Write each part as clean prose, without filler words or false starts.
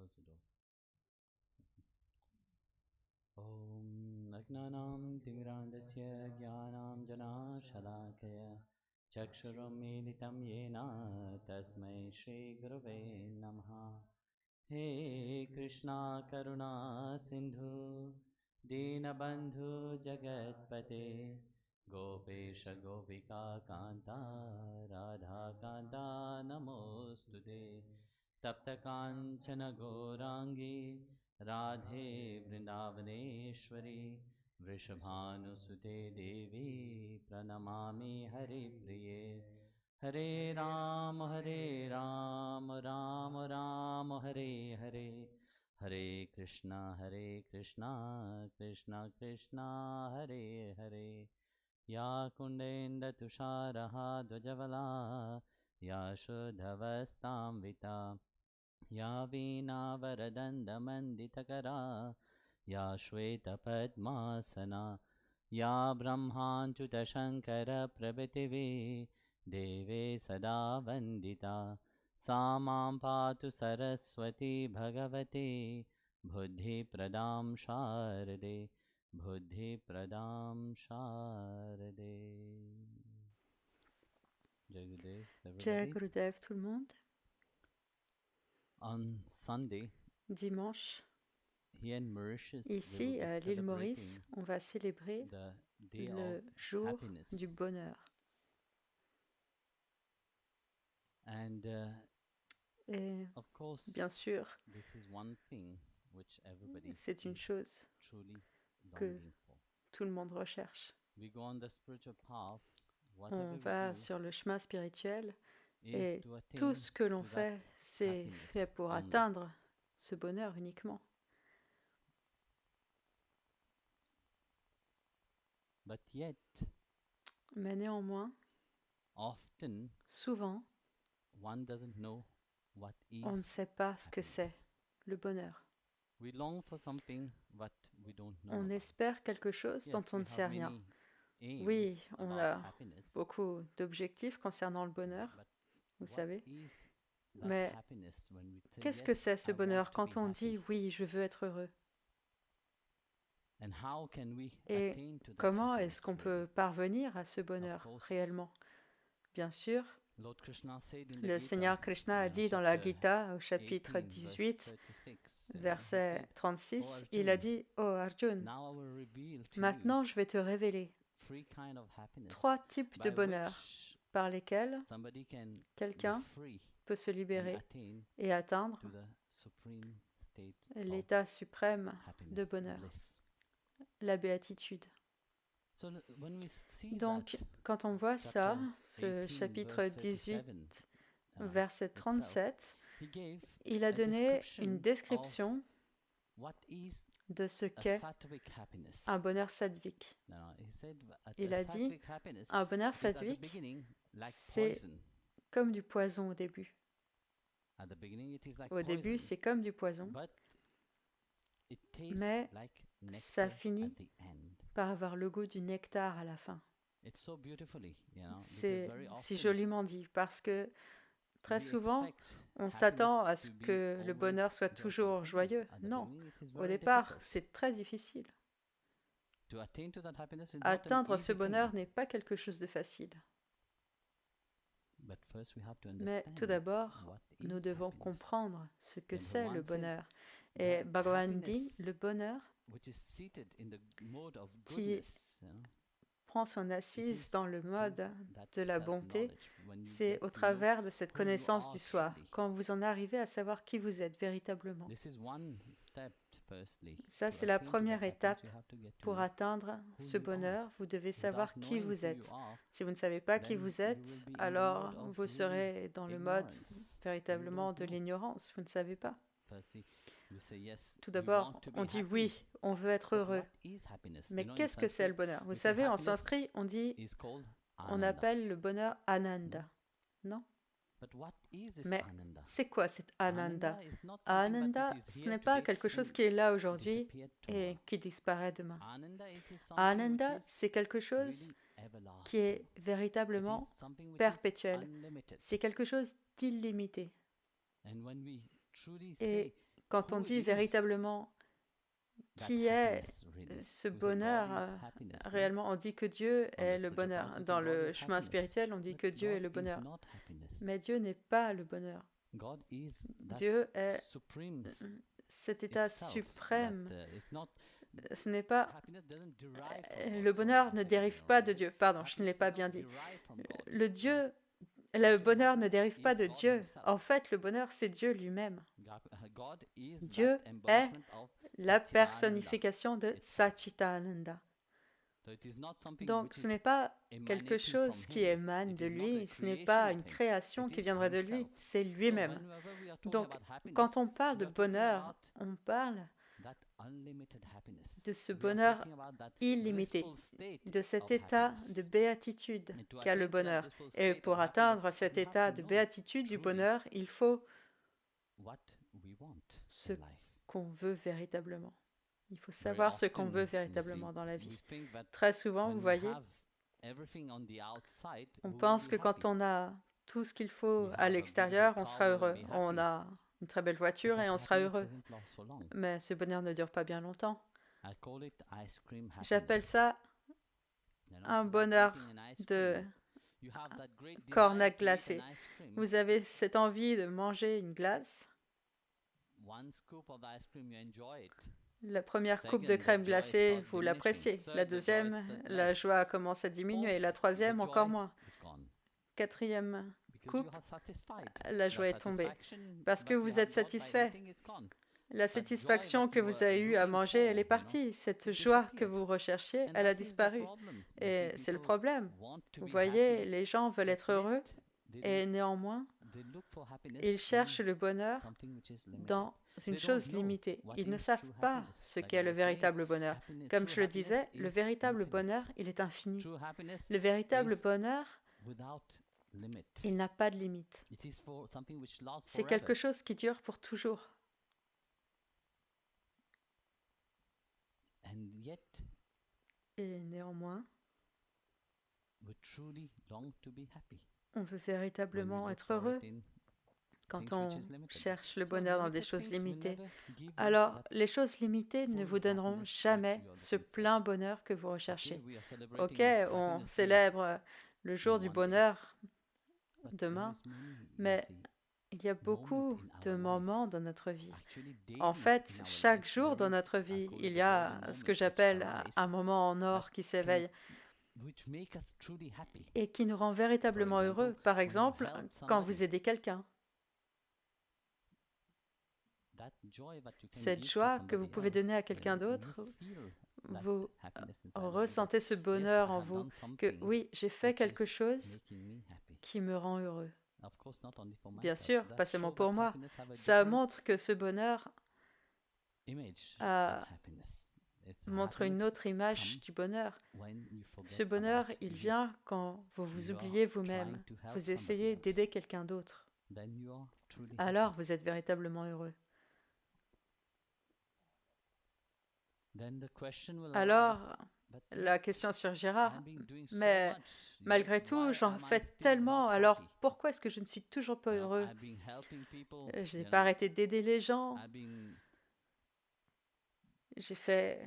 close the door. Om Agnanam Timirandasya Jnanam Jana Shalakaya Chakshuram Militam Yena Tasmai Shri Gurave Namaha. He Krishna Karuna Sindhu Dinabandhu Jagatpate Gopesha Gopika Kanta Radha Kanta Namostude Tapta Kanchana Gorangi Radhe Vrindavaneshwari Vrishabhanusute Devi Pranamami Hari Priye Hare Ram Ram Ram Hare Hare Hare Krishna Krishna Krishna Hare Hare Ya Kundenda Tusharaha Dvajavala Ya Shodhavastam Vita Ya Veena Varadanda Manditakara Ya Shweta Padmasana Ya Brahmanchuta Shankara Prabhitivi Deve Sada Vandita Sa Mam Patu Saraswati Bhagavati Buddhi Pradam Sharade Buddhi Pradam Sharade. Jai Gurudev, Jai everybody. Gurudev, tout le monde. On Sunday, Dimanche, here in Mauritius, we will ici, be à l'île Maurice, celebrating on va célébrer the day of le jour happiness. du bonheur. And Et of course, bien sûr, this is one thing which everybody c'est une is chose truly que longing for. tout le monde recherche. We go on the spiritual path, On whatever we va do sur le chemin spirituel is et to tout attain ce que l'on to that fait, c'est fait happiness pour only. atteindre ce bonheur uniquement. But yet, Mais néanmoins, often souvent, one doesn't know what on ne is sait pas ce que c'est, happiness. le bonheur. We long for something but we don't know On about. espère quelque chose dont Yes, on we ne sait have rien. many aims Oui, on about a happiness, beaucoup d'objectifs concernant le bonheur, but vous what savez. is that Mais happiness when we say qu'est-ce que yes, c'est ce I want bonheur to be quand on dit happy? oui, je veux être heureux? And how can we Et attain to that comment happiness est-ce qu'on really? peut parvenir à ce Of bonheur course, réellement? Bien sûr, Lord Krishna said in the le Gita, Seigneur Krishna a dit dans la Gita au chapitre 18, verse 18, 36, verset he said, 36, "O il a Arjun, dit, « Oh Arjun, now I will reveal to you maintenant je vais te révéler three kind of happiness 3 types de by bonheur which par lesquels somebody can be quelqu'un free peut se and libérer attain et atteindre to the supreme state l'état suprême of de happiness, bonheur, bliss." la béatitude. So when we see Donc, that quand on voit ça, chapter ce 18, chapitre verse 18, 37, verset itself, 37, he gave il a a donné une description of description what is de ce a qu'est sattvic happiness. un bonheur sattvique. Now, he said that Il a a dit, sattvic happiness un bonheur is at the sattvique, beginning like c'est poison. comme du poison au début. At the beginning it is like Au début, poison, c'est comme du poison, but it tastes mais like ça nectar finit at the end. par avoir le goût du nectar à la fin. It's so beautifully, because C'est very si often joliment dit, parce que très we souvent, expect on happiness s'attend à ce to be que le always bonheur soit joyful. toujours joyeux. At the Non, beginning it is au very départ, difficult. c'est très difficile. To attain to that happiness is not an Atteindre ce easy bonheur thing. n'est pas quelque chose de facile. But first we have to Mais understand tout d'abord, what nous is devons happiness. comprendre ce que And c'est le Bhagavan said bonheur. Et that Bhagavan dit, happiness, le bonheur which is seated in the mode of qui goodness, prend son it assise is dans le through mode that de la bonté, self-knowledge, when you c'est get au to know travers de cette who you connaissance are du soi, truly. quand vous en arrivez à savoir qui vous êtes véritablement. This is one step, firstly. Ça, To c'est la attain to première that happiness, étape. you have to get to Pour know atteindre who ce you are. bonheur, vous devez savoir Without qui knowing vous who êtes. you are, Si vous ne savez pas qui then vous you êtes, will be in the alors mode of vous really serez dans le mode ignorance. You véritablement don't de know. l'ignorance. Vous ne savez pas. Firstly, we say yes, Tout we d'abord, want to be on dit happy. oui, on veut être But heureux. what is happiness? Mais You know, in qu'est-ce que c'est le Sanskrit, bonheur? Vous we say savez, en happiness sanskrit, on dit, is called on ananda. appelle le bonheur Ananda. Non? But what is this Mais ananda? c'est quoi cet Ananda? Ananda is not something Ananda, that is ce here n'est pas today quelque chose and qui est là aujourd'hui disappeared et tomorrow. qui disparaît demain. Ananda is something which Ananda, is c'est quelque chose really qui est everlasting. It véritablement is something which is perpétuel. unlimited. C'est quelque chose d'illimité. And when we truly Et say Quand on who dit is véritablement that qui est happiness really? ce We say God bonheur, is happiness, no? réellement, on dit que Dieu On est the le spiritual bonheur. path, we say Dans God le is chemin happiness. spirituel, on dit But que Dieu est le God is bonheur. not happiness. Mais Dieu n'est pas le bonheur. God is that Dieu est supreme cet état itself. suprême. It's not Ce n'est pas happiness doesn't derive from God. le bonheur Sorry, ne I said dérive it pas wrong. de Dieu. Pardon, je ne l'ai Happiness pas does bien not dit. derive from God. Le Dieu, le Actually, bonheur ne happiness dérive pas is de God Dieu. himself. En fait, le bonheur, c'est Dieu lui-même. God is Dieu that est embodiment of la Satchitananda personnification de itself. Satchitananda. So it is not something Donc, which ce is n'est pas quelque emanating chose from qui him. émane It de is not a lui, ce n'est creation pas of une him. création It qui is viendrait de lui, himself. c'est So lui-même. whenever we are talking Donc, about happiness, quand on parle we de are talking bonheur, about on parle that unlimited happiness. de ce We are bonheur talking about that illimité, blissful state de cet of état happiness. de béatitude And to qu'a le attain to that bonheur. blissful Et state of pour happiness, atteindre cet we have état to de know béatitude du truly bonheur, il faut what we want ce in life. qu'on veut véritablement. Il faut Very savoir ce qu'on often, veut you see, véritablement dans la we vie. think that Très souvent, when vous we voyez, have everything on the outside, on we will pense be que quand happy. on a tout ce qu'il faut We à have a l'extérieur, beautiful on car, sera we will heureux. be On happy. a une très belle But voiture et that on sera happiness heureux. doesn't last for long. Mais ce bonheur ne dure pas bien longtemps. I call it ice cream J'appelle happiness. ça You know, un it's like bonheur eating an ice de cream. You have that great desire cornac to eat an glacé. ice cream. Vous avez cette envie de manger une glace. One scoop of ice cream, you enjoy it. La première coupe Second, de the crème joy glacée, starts vous diminishing. l'appréciez. Third, La the joy deuxième, starts la less. joie commence à diminuer. La Fourth, troisième, the encore joy moins. is gone. Quatrième Because you coupe, are satisfied. la joie That est tombée. satisfaction Parce que that you vous have êtes got by satisfait. eating, it's gone. La That joy satisfaction that que you vous were avez eue à looking manger, for, elle est you know, partie. Cette it joie que disappeared. vous recherchiez, And elle a that is the disparu. problem. You Et see, c'est le people problème. want to Vous be voyez, happy, les gens veulent but être heureux yet they et don't. néanmoins, They look for happiness ils in cherchent le bonheur something which is limited. dans une They chose don't know limitée. what Ils ne is savent true pas happiness. ce Like qu'est I le was saying, véritable bonheur. Comme true je le disais, happiness le is véritable infinite. bonheur, il est infini. True happiness Le véritable is bonheur, without limit. il n'a pas de limite. It is for something which lasts C'est forever. quelque chose qui dure pour toujours. And yet, Et néanmoins, we truly long to be happy. on veut When we véritablement look être for heureux it in quand things on which is limited. cherche le So bonheur dans des limited choses things will limitées. never give you Alors, that les choses limitées ne full vous donneront happiness which jamais you are ce looking for. plein bonheur que vous Okay, recherchez. we are celebrating Ok, on Happiness Day célèbre le jour in du one day. bonheur But there demain, is many, you mais see, il y a beaucoup moments in de our life. moments dans notre vie. Actually, En daily fait, in our chaque life, jour dans there is, notre I vie, call il it y a a golden ce moment que which j'appelle arise un moment en that or qui can, s'éveille which make us truly happy. et qui nous rend For véritablement example, heureux. Par when you exemple, help quand vous somebody, aidez quelqu'un. that joy that you can Cette give to joie que vous somebody pouvez donner à else, quelqu'un d'autre, you feel that vous happiness inside of you that, ressentez ce yes, bonheur I en have vous, done que something oui, j'ai fait which quelque is chose making me happy. qui me rend heureux. Of course, not only for Bien myself. sûr, That pas seulement show pour that moi. happiness have a Ça different montre que ce bonheur image a- of happiness. It's montre une happiness autre image come du bonheur. when you forget Ce bonheur, about il you. vient quand vous vous You are oubliez vous-même. trying to help Vous somebody essayez else. d'aider quelqu'un d'autre. Then you are truly Alors, happy. vous êtes véritablement heureux. Then the question will Alors, arise, but la yet question surgira, I've been doing so mais much, malgré yes, tout, why j'en am I fais still tellement, not alors happy? pourquoi est-ce que je ne suis toujours pas You know, heureux? I've been helping people, Je n'ai you pas know, arrêté d'aider les gens. I've been, J'ai fait,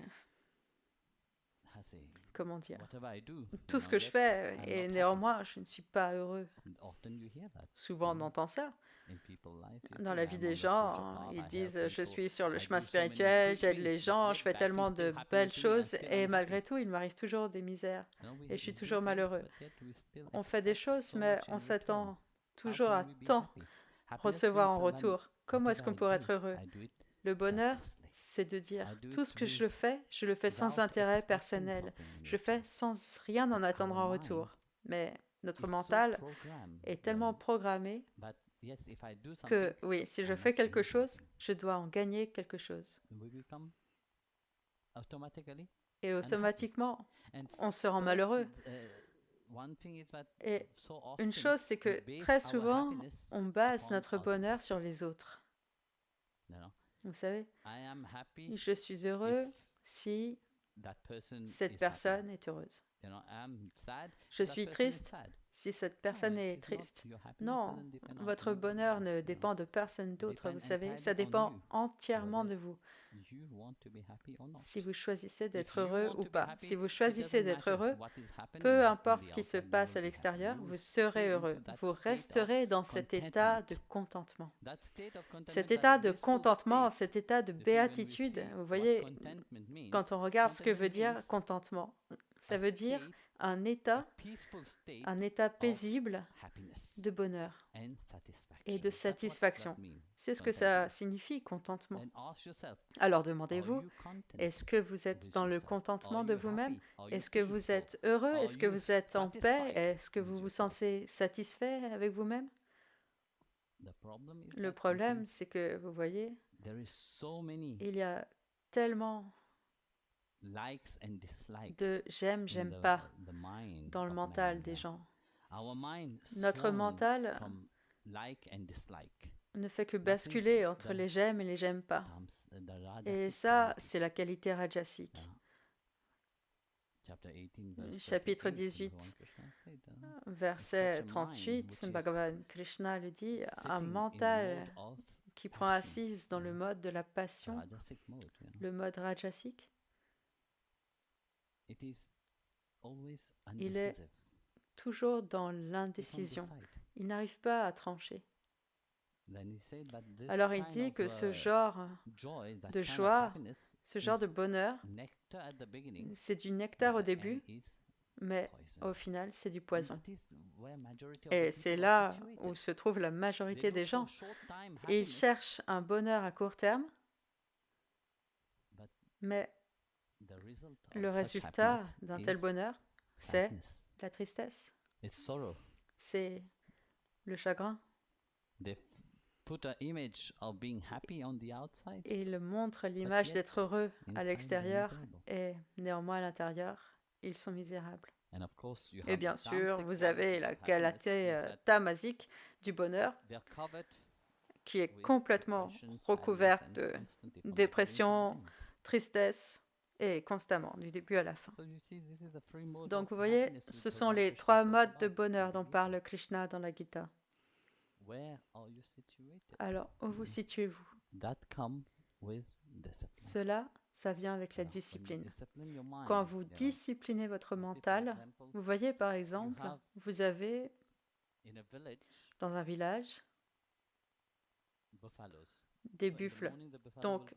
I say, comment dire, whatever I do, tout you ce know, que je yet fais, I'm et not happy. néanmoins, je ne suis pas heureux. And often you hear that, Souvent, you on know, entend ça. in people's life. You Dans see, la vie I'm des on the spiritual gens, path, ils I help disent, je people, suis sur le I chemin do so many spirituel, good j'aide les things, but gens, yet je fais bad tellement things still de happen belles to me, I'm choses, still et malgré unhappy. tout, il m'arrive toujours des misères, You know, et je suis we do toujours things, malheureux. but yet we still On fait des expect choses, so mais much on in return. s'attend How toujours can à we be tant happy? Happiness recevoir en means when retour. Comment est-ce qu'on whatever I pourrait do, être heureux? I do it Le bonheur, selflessly. c'est de dire, I do tout it ce que je le fais sans without intérêt expecting personnel. something in Je fais return. sans rien en But attendre our en mind retour. Mais notre is so mental programmed, est you tellement know, programmé that yes, if I do something, que, oui, si I je fais must quelque gain chose, something. je dois en gagner quelque chose. We become automatically Et unhappy. automatiquement, And on se rend first, malheureux. one thing is that Et so une often chose, c'est we que base très our souvent, happiness on base upon notre bonheur others. sur les autres. You know, Vous savez, I am happy je suis heureux if si that person cette is happy. personne est heureuse. Je suis triste si cette personne est triste. Non, votre bonheur ne dépend de personne d'autre, vous savez, ça dépend entièrement de vous. Si vous choisissez d'être heureux ou pas. Si vous choisissez d'être heureux, peu importe ce qui se passe à l'extérieur, vous serez heureux. Vous resterez dans cet état de contentement. Cet état de contentement, cet état de béatitude, vous voyez, quand on regarde ce que veut dire contentement, ça veut dire un état paisible de bonheur et de satisfaction. C'est ce que ça signifie, contentement. Alors demandez-vous, est-ce que vous êtes dans le contentement de vous-même? Est-ce que vous êtes heureux? Est-ce que vous êtes en paix? Est-ce que vous vous sentez satisfait avec vous-même? Le problème, c'est que, vous voyez, il y a tellement de j'aime, j'aime pas dans le mental des gens. Notre mental ne fait que basculer entre les j'aime et les j'aime pas. Et ça, c'est la qualité rajasique. Chapitre 18, verset 38, Bhagavan Krishna le dit, un mental qui prend assise dans le mode de la passion, le mode rajasique, il est toujours dans l'indécision. Il n'arrive pas à trancher. Alors il dit que ce genre de joie, ce genre de bonheur, c'est du nectar au début, mais au final, c'est du poison. Et c'est là où se trouve la majorité des gens. Ils cherchent un bonheur à court terme, mais le résultat d'un tel bonheur, c'est la tristesse, c'est le chagrin. Ils montrent l'image d'être heureux à l'extérieur et néanmoins à l'intérieur, ils sont misérables. Et bien sûr, vous avez la qualité tamasique du bonheur qui est complètement recouverte de dépression, tristesse et constamment, du début à la fin. Donc vous voyez, ce sont les 3 modes de bonheur dont parle Krishna dans la Gita. Alors, où vous situez-vous? Cela, ça vient avec la discipline. Quand vous disciplinez votre mental, vous voyez par exemple, vous avez dans un village des buffles. Donc,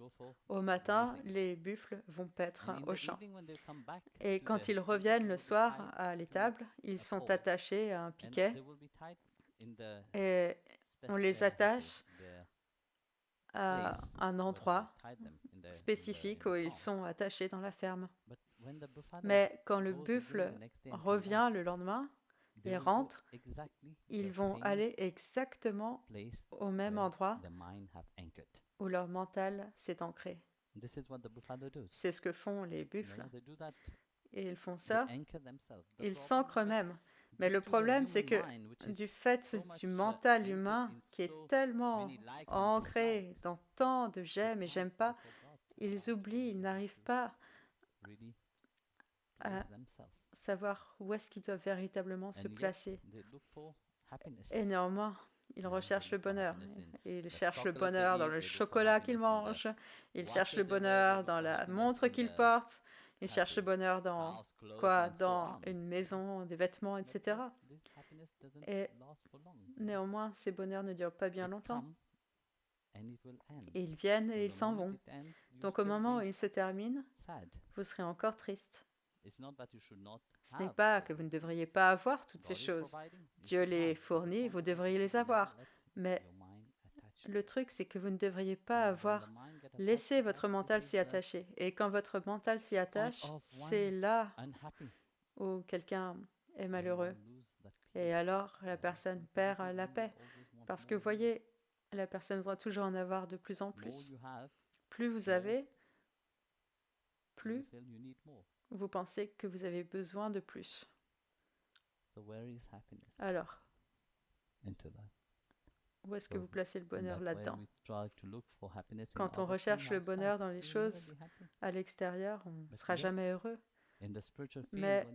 au matin, les buffles vont paître au champ. Et quand ils reviennent le soir à l'étable, ils sont attachés à un piquet et on les attache à un endroit spécifique où ils sont attachés dans la ferme. Mais quand le buffle revient le lendemain et rentre, ils vont aller exactement au même endroit où leur mental s'est ancré. C'est ce que font les buffles. Et ils font ça, ils s'ancrent eux-mêmes. Mais le problème, c'est que du fait du mental humain qui est tellement ancré dans tant de j'aime et j'aime pas, ils oublient, ils n'arrivent pas à savoir où est-ce qu'ils doivent véritablement se placer. Et néanmoins, ils recherchent le bonheur. Ils cherchent le bonheur dans le chocolat qu'ils mangent, ils cherchent le bonheur dans la montre qu'ils portent, ils cherchent le bonheur dans quoi? Dans une maison, des vêtements, etc. Et néanmoins, ces bonheurs ne durent pas bien longtemps. Et ils viennent et ils s'en vont. Donc au moment où ils se terminent, vous serez encore triste. Ce n'est pas que vous ne devriez pas avoir toutes ces choses. Dieu les fournit, vous devriez les avoir. Mais le truc, c'est que vous ne devriez pas avoir laissé votre mental s'y attacher. Et quand votre mental s'y attache, c'est là où quelqu'un est malheureux. Et alors, la personne perd la paix. Parce que, vous voyez, la personne doit toujours en avoir de plus en plus. Plus vous avez, plus vous pensez que vous avez besoin de plus. Alors, où est-ce que vous placez le bonheur là-dedans? Quand on recherche le bonheur dans les choses à l'extérieur, on ne sera jamais heureux. Mais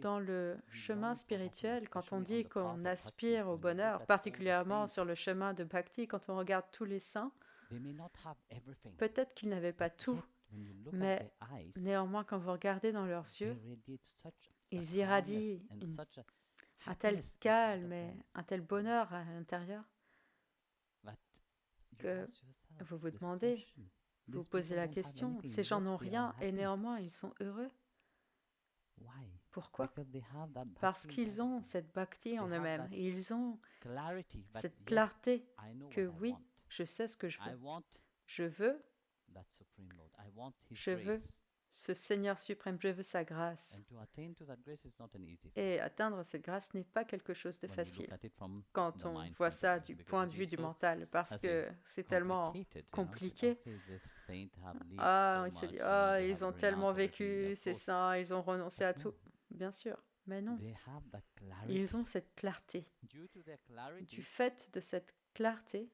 dans le chemin spirituel, quand on dit qu'on aspire au bonheur, particulièrement sur le chemin de Bhakti, quand on regarde tous les saints, peut-être qu'ils n'avaient pas tout, mais néanmoins, quand vous regardez dans leurs yeux, ils irradient un tel calme et un tel bonheur à l'intérieur que vous vous demandez, vous posez la question, ces gens n'ont rien et néanmoins ils sont heureux. Pourquoi? Parce qu'ils ont cette bhakti en eux-mêmes. Ils ont cette clarté que oui, je sais ce que je veux. Je veux ce Seigneur suprême, je veux sa grâce. Et atteindre cette grâce n'est pas quelque chose de facile quand on voit ça du point de vue du mental, parce que c'est tellement compliqué. Ah, il se dit, ah, ils ont tellement vécu, c'est ça, ils ont renoncé à tout. Bien sûr, mais non. Ils ont cette clarté. Du fait de cette clarté,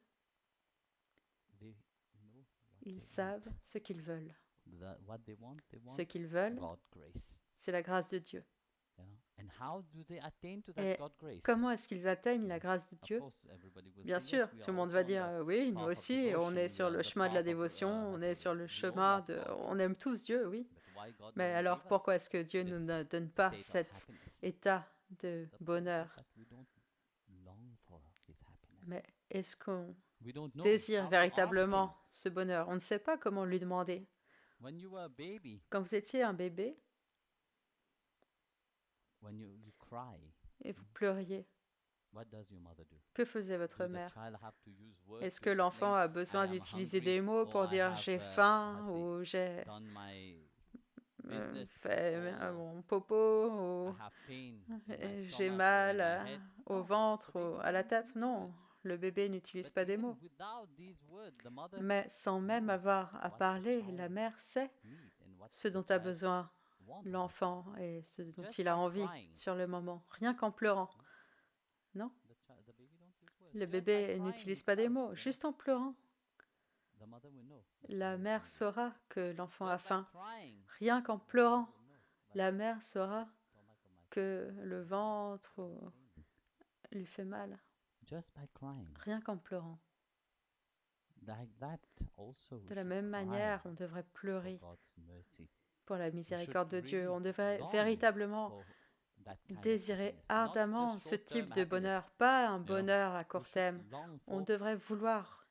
ils savent ce qu'ils veulent. Ce qu'ils veulent, c'est la grâce de Dieu. Et comment est-ce qu'ils atteignent la grâce de Dieu? Bien sûr, tout le monde va dire, oui, nous aussi, on est sur le chemin de la dévotion, on est sur le chemin de... On aime tous Dieu, oui. Mais alors, pourquoi est-ce que Dieu ne nous donne pas cet état de bonheur? Mais est-ce qu'on désire véritablement ce bonheur? On ne sait pas comment lui demander. Quand vous étiez un bébé et vous pleuriez, que faisait votre mère? Est-ce que l'enfant a besoin d'utiliser des mots pour dire j'ai faim ou j'ai fait mon popo ou j'ai mal au ventre ou à la tête? Non, le bébé n'utilise pas des mots. Mais sans même avoir à parler, la mère sait ce dont a besoin l'enfant et ce dont il a envie sur le moment, rien qu'en pleurant. Non? Le bébé n'utilise pas des mots, juste en pleurant. La mère saura que l'enfant a faim. Rien qu'en pleurant, la mère saura que le ventre lui fait mal. Rien qu'en pleurant. De la même manière, on devrait pleurer pour la miséricorde de Dieu. On devrait véritablement désirer ardemment ce type de bonheur, pas un bonheur à court terme. On devrait vouloir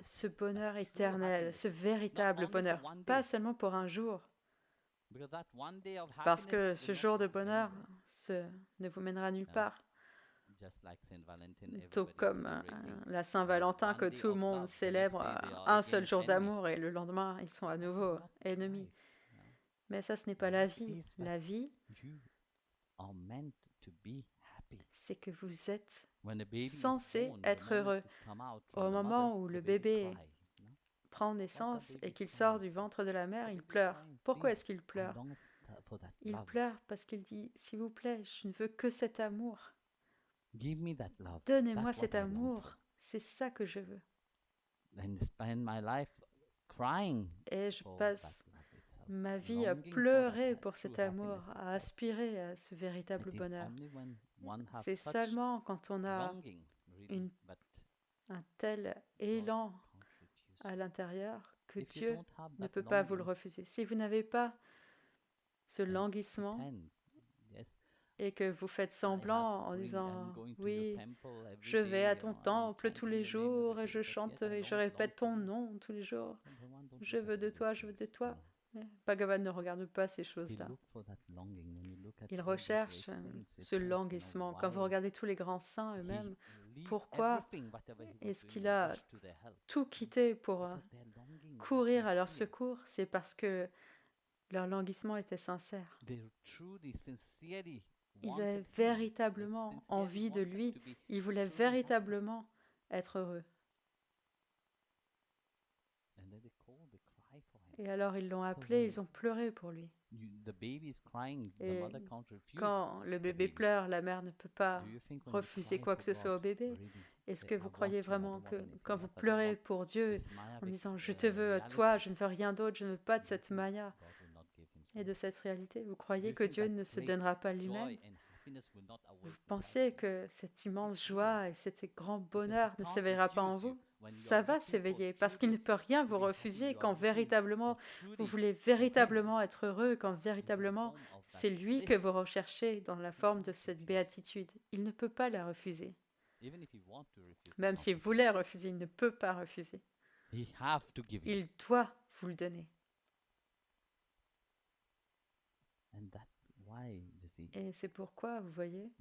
ce bonheur éternel, ce véritable bonheur, pas seulement pour un jour. Parce que ce jour de bonheur ne vous mènera nulle part. Tout comme la Saint-Valentin que tout le monde célèbre un seul jour d'amour et le lendemain ils sont à nouveau ennemis. Mais ça, ce n'est pas la vie. La vie, c'est que vous êtes censé être heureux. Au moment où le bébé prend naissance et qu'il sort du ventre de la mère, il pleure. Pourquoi est-ce qu'il pleure? Il pleure parce qu'il dit, s'il vous plaît, je ne veux que cet amour. Donnez-moi cet amour. C'est ça que je veux. Et je passe ma vie à pleurer pour cet amour, à aspirer à ce véritable bonheur. C'est seulement quand on a un tel élan à l'intérieur que Dieu ne peut pas vous le refuser. Si vous n'avez pas ce languissement et que vous faites semblant en disant « Oui, je vais à ton temple tous les jours et je chante et je répète ton nom tous les jours. Je veux de toi, je veux de toi. » Bhagavan ne regarde pas ces choses-là. Il recherche ce languissement. Quand vous regardez tous les grands saints eux-mêmes, pourquoi est-ce qu'il a tout quitté pour courir à leur secours? C'est parce que leur languissement était sincère. Ils avaient véritablement envie de lui. Ils voulaient véritablement être heureux. Et alors ils l'ont appelé, ils ont pleuré pour lui. Et quand le bébé pleure, la mère ne peut pas refuser quoi que ce soit au bébé. Est-ce que vous croyez vraiment que quand vous pleurez pour Dieu en disant « Je te veux, toi, je ne veux rien d'autre, je ne veux pas de cette maya », et de cette réalité? Vous croyez que Dieu ne se donnera pas lui-même? Vous pensez que cette immense joie et cet grand bonheur ne s'éveillera pas en vous? Ça va s'éveiller parce qu'il ne peut rien vous refuser quand véritablement vous voulez véritablement être heureux, quand véritablement c'est lui que vous recherchez dans la forme de cette béatitude. Il ne peut pas la refuser. Même s'il voulait refuser, il ne peut pas refuser. Il doit vous le donner. Et c'est pourquoi, vous voyez,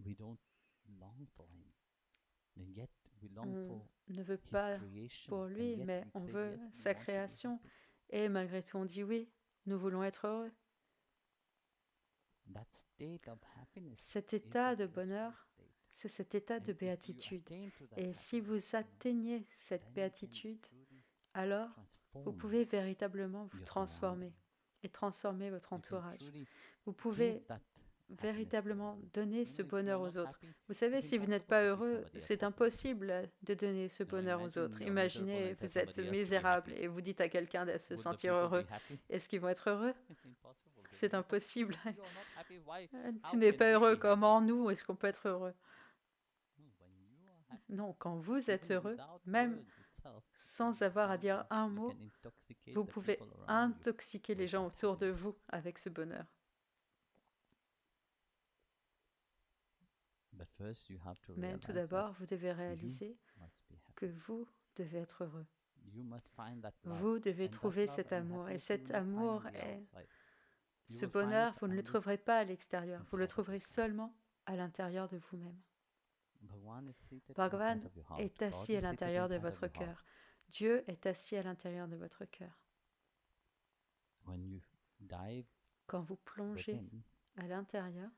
on ne veut pas pour lui, mais on veut sa création. Et malgré tout, on dit oui, nous voulons être heureux. Cet état de bonheur, c'est cet état de béatitude. Et si vous atteignez cette béatitude, alors vous pouvez véritablement vous transformer et transformer votre entourage. Vous pouvez véritablement donner ce bonheur aux autres. Vous savez, si vous n'êtes pas heureux, c'est impossible de donner ce bonheur aux autres. Imaginez, vous êtes misérable et vous dites à quelqu'un de se sentir heureux. Est-ce qu'ils vont être heureux? C'est impossible. Tu n'es pas heureux, comment nous, est-ce qu'on peut être heureux? Non, quand vous êtes heureux, même sans avoir à dire un mot, vous pouvez intoxiquer les gens autour de vous avec ce bonheur. Mais tout d'abord, vous devez réaliser que vous devez être heureux. Vous devez trouver cet amour. Et cet amour, ce bonheur, vous ne le trouverez pas à l'extérieur. Vous le trouverez seulement à l'intérieur de vous-même. Bhagavan est assis à l'intérieur de votre cœur. Dieu est assis à l'intérieur de votre cœur. Quand vous plongez à l'intérieur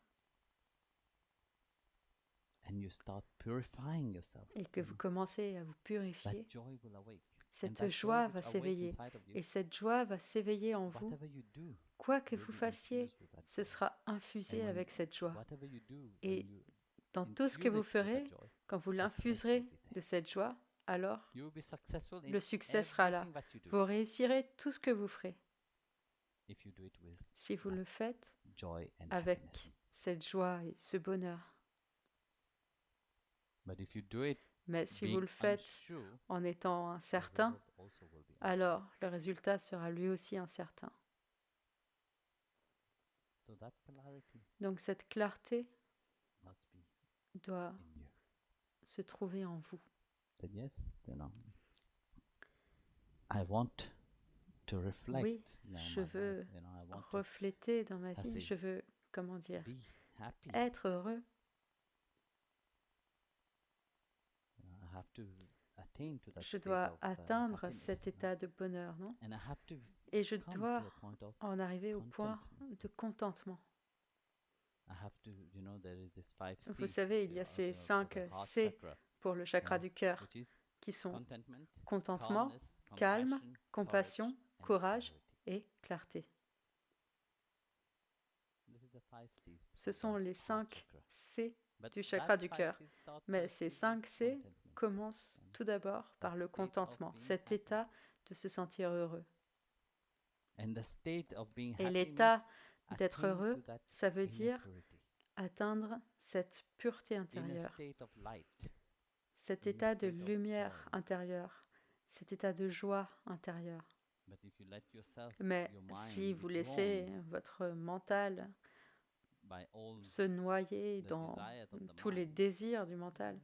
et que vous commencez à vous purifier, cette joie va s'éveiller. Et cette joie va s'éveiller en vous. Quoi que vous fassiez, ce sera infusé avec cette joie. Et dans tout ce que vous ferez, quand vous l'infuserez de cette joie, alors le succès sera là. Vous réussirez tout ce que vous ferez. Si vous le faites avec cette joie et ce bonheur. Mais si vous le faites en étant incertain, alors le résultat sera lui aussi incertain. Donc cette clarté doit se trouver en vous. Oui, je veux refléter dans ma vie, je veux, comment dire, être heureux. Je dois atteindre cet état de bonheur, non? Et je dois en arriver au point de contentement. Vous savez, il y a ces 5 C pour le chakra du cœur qui sont contentement, calme, compassion, courage et clarté. Ce sont les 5 C du chakra du cœur. Mais ces 5 C commencent tout d'abord par le contentement, cet état de se sentir heureux. Et l'état d'être heureux, ça veut dire atteindre cette pureté intérieure, cet état de lumière intérieure, cet état de joie intérieure. Mais si vous laissez votre mental se noyer dans tous les désirs du mental,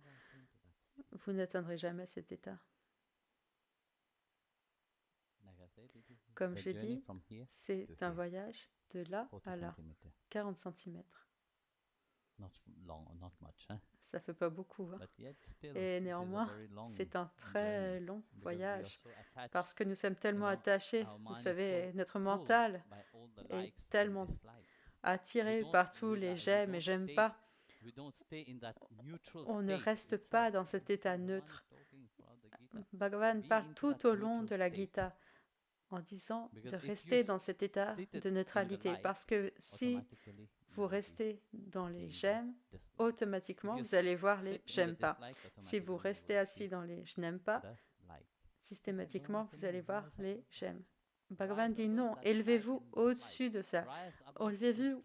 vous n'atteindrez jamais cet état. Comme j'ai dit, c'est un voyage de là à là, 40 cm. Ça fait pas beaucoup. Hein? Et néanmoins, c'est un très long voyage parce que nous sommes tellement attachés. Vous savez, notre mental est tellement attiré par tous les j'aime et j'aime pas. On ne reste pas dans cet état neutre. Bhagavan parle tout au long de la Gita en disant de rester dans cet état de neutralité parce que si vous restez dans les j'aime, automatiquement vous allez voir les j'aime pas. Si vous restez assis dans les je n'aime pas, systématiquement vous allez voir les j'aime. Bhagavan dit non, élevez-vous au-dessus de ça. Élevez-vous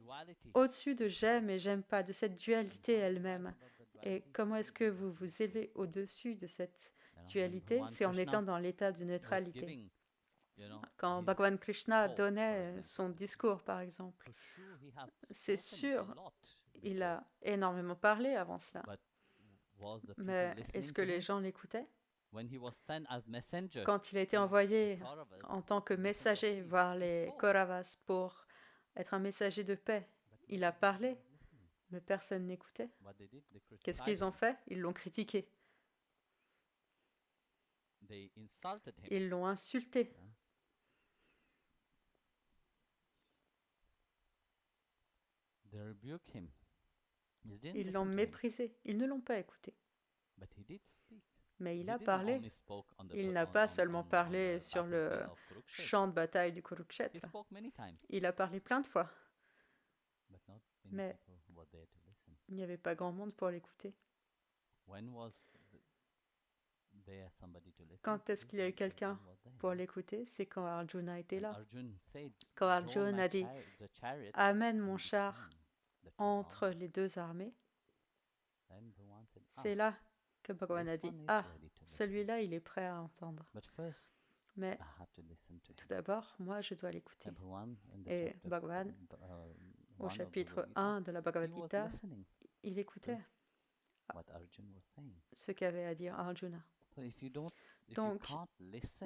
au-dessus de j'aime et j'aime pas, de cette dualité elle-même. Et comment est-ce que vous vous élevez au-dessus de cette dualité? C'est en étant dans l'état de neutralité. Quand Bhagavan Krishna donnait son discours, par exemple, c'est sûr, il a énormément parlé avant cela. Mais est-ce que les gens l'écoutaient? Quand il a été envoyé en tant que messager voir les Kauravas pour être un messager de paix, il a parlé, mais personne n'écoutait. Qu'est-ce qu'ils ont fait? Ils l'ont critiqué. Ils l'ont insulté. Ils l'ont méprisé. Ils ne l'ont pas écouté. Mais il a parlé. Il n'a pas seulement parlé sur le champ de bataille du Kurukshetra. Il a parlé plein de fois. Mais il n'y avait pas grand monde pour l'écouter. Quand est-ce qu'il y a eu quelqu'un pour l'écouter? C'est quand Arjuna était là. Quand Arjuna a dit « Amène mon char entre les deux armées », c'est là que Bhagavan a dit « Ah, celui-là, il est prêt à entendre. » Mais tout d'abord, moi, je dois l'écouter. Et Bhagavan, au chapitre 1 de la Bhagavad Gita, il écoutait ce qu'avait à dire Arjuna. Donc,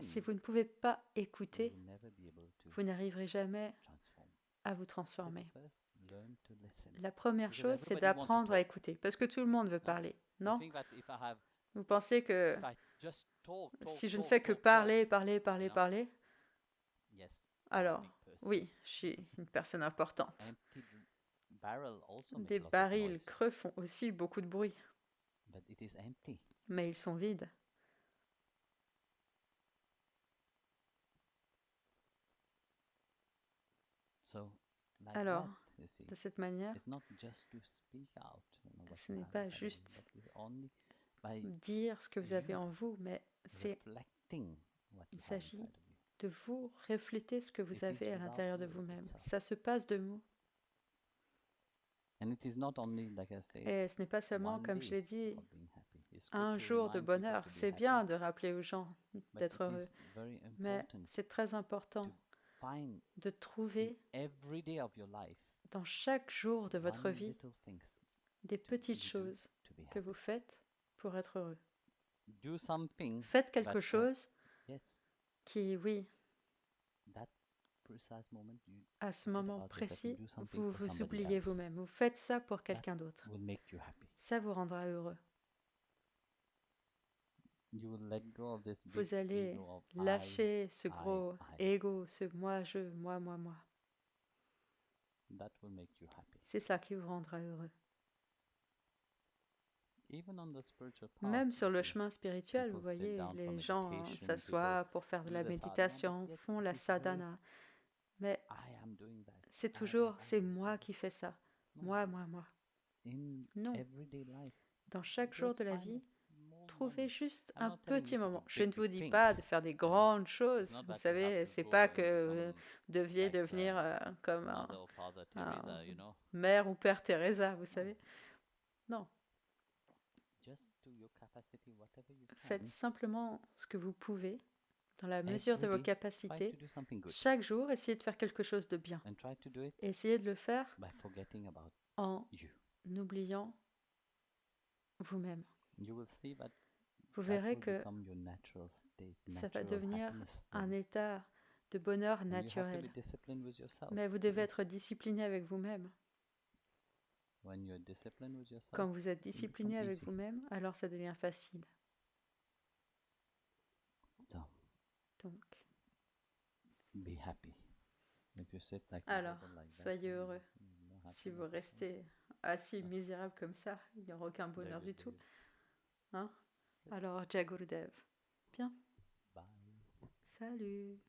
si vous ne pouvez pas écouter, vous n'arriverez jamais à vous transformer. La première chose, c'est d'apprendre à écouter, parce que tout le monde veut parler, non? Vous pensez que si je ne fais que parler, alors, oui, je suis une personne importante. Des barils creux font aussi beaucoup de bruit, mais ils sont vides. Alors, de cette manière, ce n'est pas juste dire ce que vous avez en vous, mais il s'agit de vous refléter ce que vous avez à l'intérieur de vous-même. Ça se passe de vous. Et ce n'est pas seulement, comme je l'ai dit, un jour de bonheur. C'est bien de rappeler aux gens d'être heureux, mais c'est très important de trouver dans chaque jour de votre vie des petites choses que vous faites pour être heureux. Faites quelque chose qui, oui, à ce moment précis, vous vous oubliez vous-même. Vous faites ça pour quelqu'un d'autre. Ça vous rendra heureux. Vous allez lâcher ce gros ego, ce moi, je, moi. C'est ça qui vous rendra heureux. Même sur le chemin spirituel, vous voyez, les gens s'assoient pour faire de la méditation, font la sadhana. Mais c'est toujours, c'est moi qui fais ça. Moi. Non. Dans chaque jour de la vie, trouvez juste un petit moment. Je ne vous dis pas de faire des grandes choses. Vous savez, c'est pas que vous deviez devenir comme un mère ou père Teresa, vous savez. Non. Faites simplement ce que vous pouvez, dans la mesure de vos capacités. Chaque jour, essayez de faire quelque chose de bien. Essayez de le faire en oubliant vous-même. Vous verrez que ça va devenir un état de bonheur naturel. Mais vous devez être discipliné avec vous-même. Quand vous êtes discipliné avec vous-même, alors ça devient facile. Donc, alors, soyez heureux. Si vous restez assis misérable comme ça, il n'y aura aucun bonheur du tout. Hein? Alors, Jai Gurudev. Bien. Salut.